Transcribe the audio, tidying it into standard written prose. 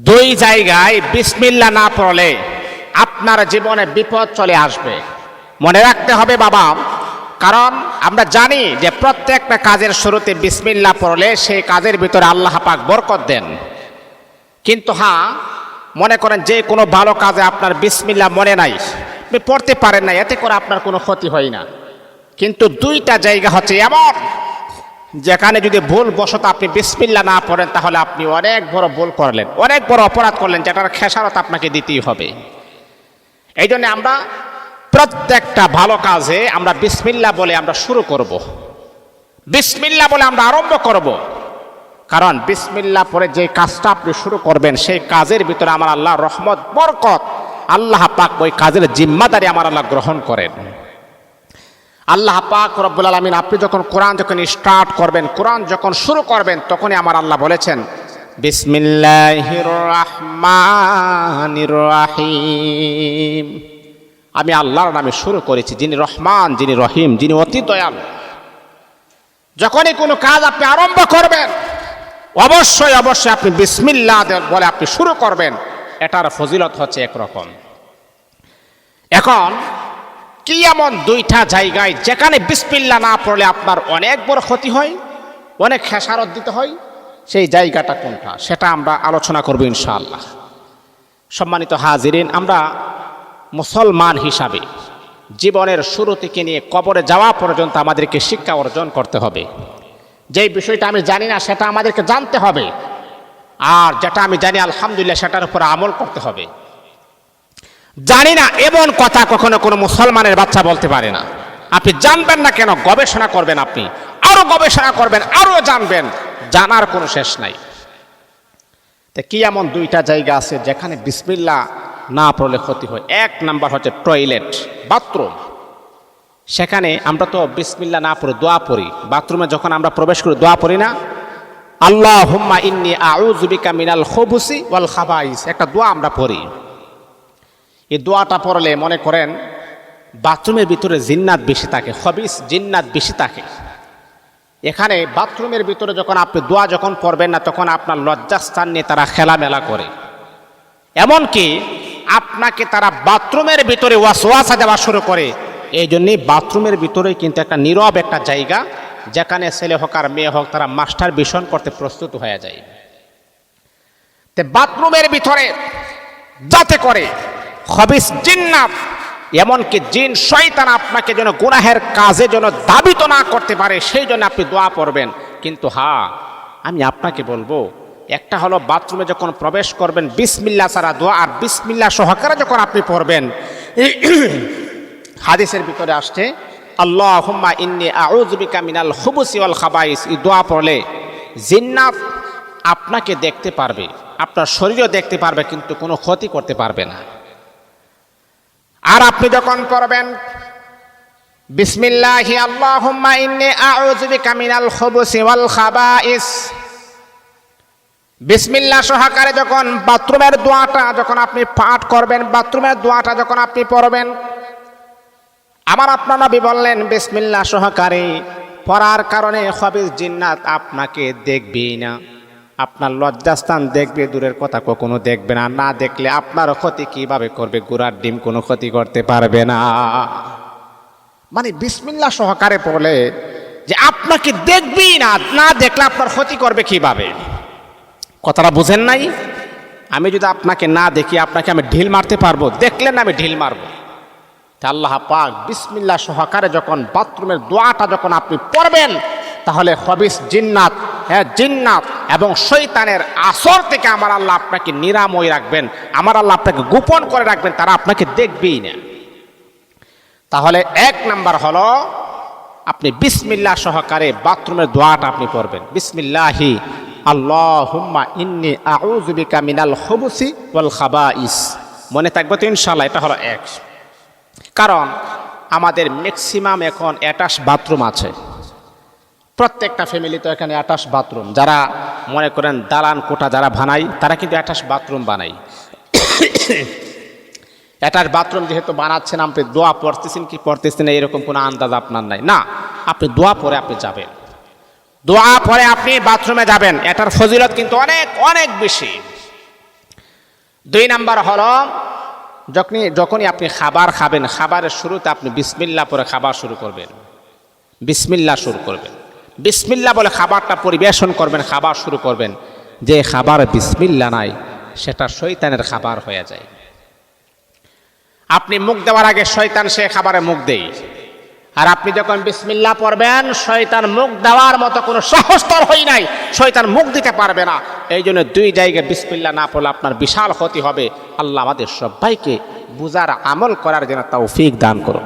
দুই জায়গায় বিসমিল্লাহ না পড়লে আপনার জীবনে বিপদ চলে আসবে। মনে রাখতে হবে বাবা, কারণ আমরা জানি যে প্রত্যেকটা কাজের শুরুতে বিসমিল্লাহ পড়লে সেই কাজের ভিতরে আল্লাহ পাক বরকত দেন। কিন্তু হ্যাঁ, মনে করেন যে কোনো ভালো কাজে আপনার বিসমিল্লাহ মনে নাই, আপনি পড়তে পারেন না, এতে করে আপনার কোনো ক্ষতি হয় না। কিন্তু দুইটা জায়গা হচ্ছে এমন যেখানে যদি ভুল বশত আপনি বিসমিল্লাহ না পড়েন তাহলে আপনি অনেক বড় ভুল করলেন, অনেক বড় অপরাধ করলেন, যেটার খেসারত আপনাকে দিতেই হবে। এই জন্য আমরা প্রত্যেকটা ভালো কাজে আমরা বিসমিল্লাহ বলে আমরা শুরু করব, বিসমিল্লাহ বলে আমরা আরম্ভ করব। কারণ বিসমিল্লাহ পরে যে কাজটা আপনি শুরু করবেন সেই কাজের ভিতরে আমার আল্লাহ রহমত বরকত, আল্লাহ পাক ওই কাজের জিম্মাদারি আমার আল্লাহ গ্রহণ করেন। আল্লাহ পাক রব্বুল আলামিন আপনি যখন কোরআন স্টার্ট করবেন, কোরআন যখন শুরু করবেন, তখনই আমার আল্লাহ বলেছেন বিসমিল্লাহির রহমানির রহিম, আমি আল্লাহর নামে শুরু করেছি, যিনি রহমান, যিনি রহিম, যিনি অতি দয়ালু। যখনই কোনো কাজ আপনি আরম্ভ করবেন অবশ্যই অবশ্যই আপনি বিসমিল্লাহ বলে আপনি শুরু করবেন। এটার ফজিলত হচ্ছে একরকম। এখন কি এমন দুইটা জায়গায় যেখানে বিসমিল্লাহ না পড়লে আপনার অনেক বড় ক্ষতি হয়, অনেক খেসারত দিতে হয়, সেই জায়গাটা কোনটা সেটা আমরা আলোচনা করব ইনশাআল্লাহ। সম্মানিত হাজিরিন, আমরা মুসলমান হিসাবে জীবনের শুরু থেকে নিয়ে কবরে যাওয়া পর্যন্ত আমাদেরকে শিক্ষা অর্জন করতে হবে। যেই বিষয়টা আমি জানি না সেটা আমাদেরকে জানতে হবে, আর যেটা আমি জানি আলহামদুলিল্লাহ সেটার উপর আমল করতে হবে। জানি না এমন কথা কখনো কোনো মুসলমানের বাচ্চা বলতে পারে না। আপনি জানবেন না কেন, গবেষণা করবেন, আপনি আরো গবেষণা করবেন, আরো জানবেন, জানার কোনো শেষ নাই। তো কি এমন দুইটা জায়গা আছে যেখানে বিসমিল্লাহ না পড়লে ক্ষতি হয়? এক নাম্বার হচ্ছে টয়লেট, বাথরুম। সেখানে আমরা তো বিসমিল্লাহ না পড়ে দোয়া পড়ি। বাথরুমে যখন আমরা প্রবেশ করি দোয়া পড়ি না, আল্লাহুম্মা ইন্নী আউযু বিকা মিনাল খুবুসি ওয়াল খাবাইস, একটা দোয়া আমরা পড়ি। এই দোয়াটা পড়লে মনে করেন বাথরুমের ভিতরে জিন্নাত বেশি থাকে, খবিস জিন্নাত বেশি থাকে। এখানে বাথরুমের ভিতরে যখন আপনি দোয়া যখন পড়বেন না, তখন আপনার লজ্জাস্থান নিয়ে তারা খেলামেলা করে। এমনকি আপনাকে তারা বাথরুমের ভিতরে ওয়াসওয়াসা দেওয়া শুরু করে। এই জন্যই বাথরুমের ভিতরে কিন্তু একটা নীরব একটা জায়গা, যেখানে ছেলে হোক আর মেয়ে হোক তারা মাস্টার বেশন করতে প্রস্তুত হয়ে যায়। তো বাথরুমের ভিতরে যাতে করে খবিস জিন্নাত, এমনকি জিন শয়তান আপনাকে যেন গুনাহের কাজে যেন দাবিত না করতে পারে, সেই জন্য আপনি দোয়া পড়বেন। কিন্তু হ্যাঁ, আমি আপনাকে বলবো, একটা হলো বাথরুমে যখন প্রবেশ করবেন বিসমিল্লাহ ছাড়া দোয়া, আর বিসমিল্লাহ সহকারে যখন আপনি পড়বেন, হাদিসের ভিতরে আসছে আল্লাহুম্মা ইন্নী আউযু বিকা মিনাল খুবুসি ওয়াল খাবাইস, এই দোয়া পড়লে জিন্নাত আপনাকে দেখতে পারবে, আপনার শরীরও দেখতে পারবে, কিন্তু কোনো ক্ষতি করতে পারবে না। আর আপনি যখন পড়বেন বিসমিল্লাহি আল্লাহুম্মা ইন্নী আউযু বিকা মিনাল খুবুসি ওয়াল খাবাইস, বিসমিল্লাহ সহকারে যখন বাথরুমের দোয়াটা যখন আপনি পাঠ করবেন, বাথরুমের দোয়াটা যখন আপনি পড়বেন, আমার আপনার নবী বললেন বিসমিল্লাহ সহকারে পড়ার কারণে খবিস জিন্নাত আপনাকে দেখবেই না, আপনার লজ্জাস্থান দেখবে, দূরের কথা কখনো দেখবে না। না দেখলে আপনার ক্ষতি কিভাবে করবে? গোড়ার ডিম কোনো ক্ষতি করতে পারবে না। মানে বিসমিল্লাহ সহকারে পড়লে যে আপনাকে দেখবেই না, না দেখলে আপনার ক্ষতি করবে কিভাবে? কথাটা বুঝেন নাই? আমি যদি আপনাকে না দেখি, আপনাকে আমি ঢিল মারতে পারবো? দেখলেন না আমি ঢিল মারবো? আল্লাহ পাক বিসমিল্লাহ সহকারে যখন বাথরুমের দোয়াটা যখন আপনি পড়বেন, তাহলে খবিস জিন্নাত, জিন্নাত এবং শয়তানের আসর থেকে আমার আল্লাহ আপনাকে নিরাময় রাখবেন, আমার আল্লাহ আপনাকে গোপন করে রাখবেন, তারা আপনাকে দেখবেই না। তাহলে এক নাম্বার হলো আপনি বিসমিল্লাহ সহকারে বাথরুমের দোয়াটা আপনি পড়বেন, বিসমিল্লাহি আল্লাহুম্মা ইন্নী আউযু বিকা মিনাল খুবুসি ওয়াল খাবাইস। মনে থাকবে তো ইনশাআল্লাহ? এটা হলো এক। কারণ আমাদের ম্যাক্সিমাম এখন অ্যাটাচ বাথরুম আছে, প্রত্যেকটা ফ্যামিলি তো এখানে অ্যাটাচ বাথরুম। যারা মনে করেন দালান কোঠা যারা বানাই, তারা কিন্তু অ্যাটাচ বাথরুম বানাই। অ্যাটাচ বাথরুম যেহেতু বানাচ্ছেন, আপনি দোয়া পড়তেছেন কি পড়তেছেন না এরকম কোনো আন্দাজ আপনার নাই। না, আপনি দোয়া পড়ে আপনি যাবেন, দোয়া পড়ে আপনি বাথরুমে যাবেন। এটার ফজিলত কিন্তু অনেক অনেক বেশি। দুই নাম্বার হলো যখনই আপনি খাবার খাবেন, খাবারের শুরুতে আপনি বিসমিল্লাহ পরে খাবার শুরু করবেন। বিসমিল্লাহ শুরু করবেন, বিসমিল্লাহ বলে খাবারটা পরিবেশন করবেন, খাবার শুরু করবেন। যে খাবার বিসমিল্লাহ নাই সেটা শয়তানের খাবার হয়ে যায়। আপনি মুখ দেওয়ার আগে শয়তান সে খাবারে মুখ দেয়, আর আপনি যখন বিসমিল্লাহ পড়বেন শয়তান মুখ দেওয়ার মতো কোনো সাহস্তর হই নাই, শয়তান মুখ দিতে পারবে না। এই জন্য দুই জায়গায় বিসমিল্লাহ না পড়লে আপনার বিশাল ক্ষতি হবে। আল্লাহ আমাদের সবাইকে বুঝার আমল করার জন্য তৌফিক দান করুন।